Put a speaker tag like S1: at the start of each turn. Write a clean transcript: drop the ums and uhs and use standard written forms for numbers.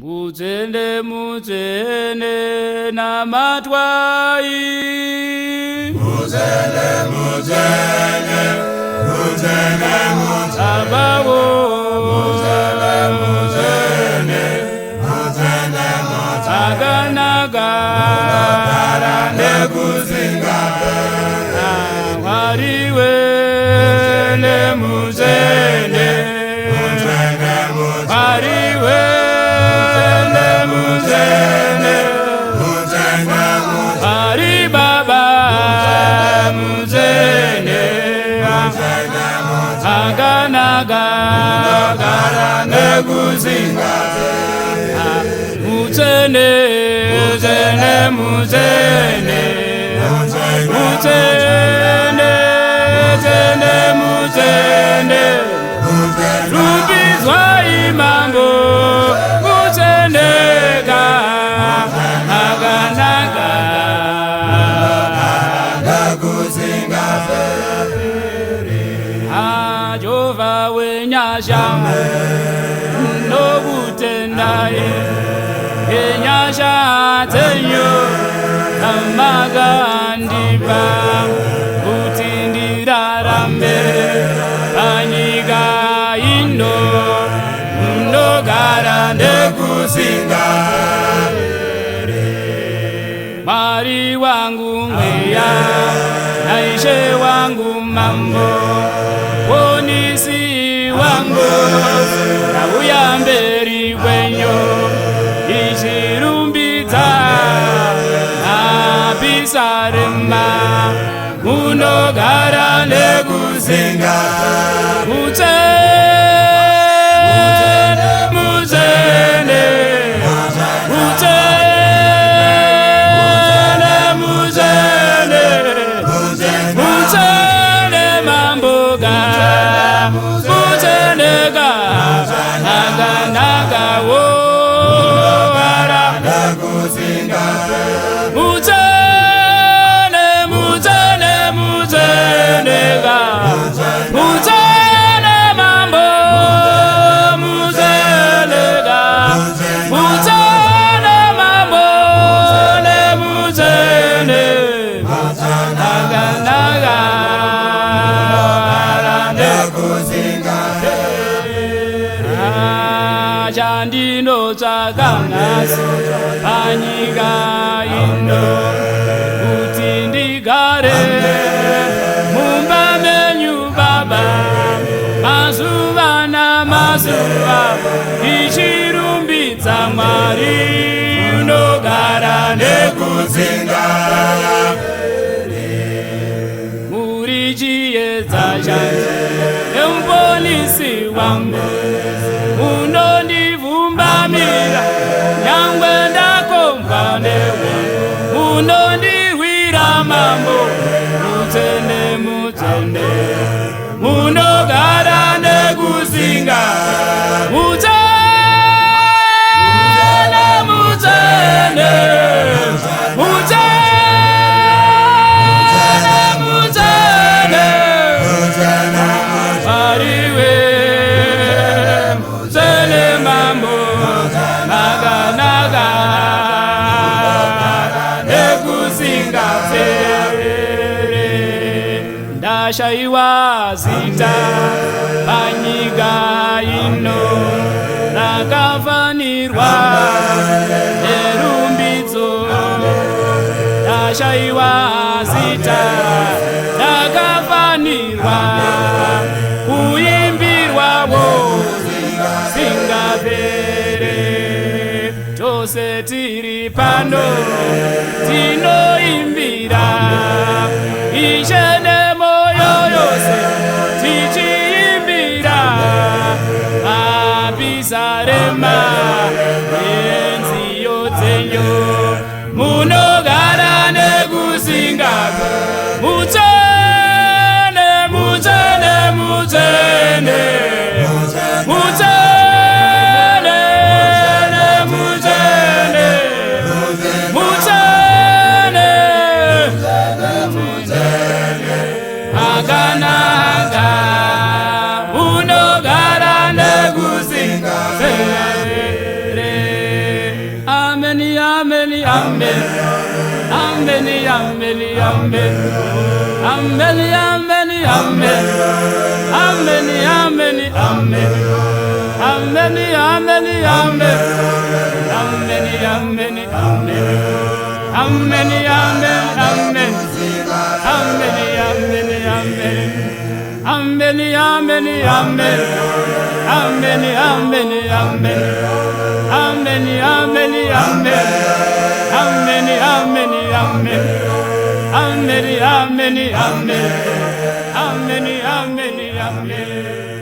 S1: Muzene muzene na matwai.
S2: Muzene muzene, muzene muzene.
S1: Abawo.
S2: Muzene muzene, muzene muzene.
S1: Aganaga.
S2: Munogara nekuzinga.
S1: Wariwe ne muzene.
S2: Muzene muzene.
S1: Wariwe.
S2: Kuzinga
S1: muzene muzene muzene muzene muzene rubizwa imambo muzene ga aganaga
S2: kuzinga
S1: Jehova wenyasha no butendaye enyasha tenyo amagandiba utindira rambe anyiga indo ndogara
S2: nekuzinga
S1: Mari wangu mweya naishe wangu mambo ponisi wangu na uyamberi wenyo ishirumbita abisarema munogara nekuzinga Chandino tsakanasi panyika ino kuti ndigare mumba menyu baba mazuva namazuva ichirumbidza Mwari unogara
S2: nekuzinga
S1: muri chiedza changu nemuponesi wangu unondivumbamira nyangwe ndakomba newe unondiwira mambo mutende mutende munogara nekuzinga mutende mutende Ndashaiwa zita panyika ino rakafanirwa nerumbidzo Ndashaiwa zita rakafanirwa kuimbirwawo singapere tose tiri pano tinoimbira ishene Abisarema enziyo dzenyu munogara nekuzinga mutene mutene mutene mutene mutene mutene aganaga munogara nekuzinga ameni, amen. Ameni, ameni, amen. Ameni, ameni, amen. Ameni, ameni, amen. Ameni, ameni, amen. Ameni, ameni, amen. Ameni, amen, amen. Ameni, ameni, amen. Ameni, ameni, amen. Ameni, ameni, amen. Ameni, ameni, amen. Ameni, ameni, amen. Ameni, ameni, amen. Ameni, ameni, amen.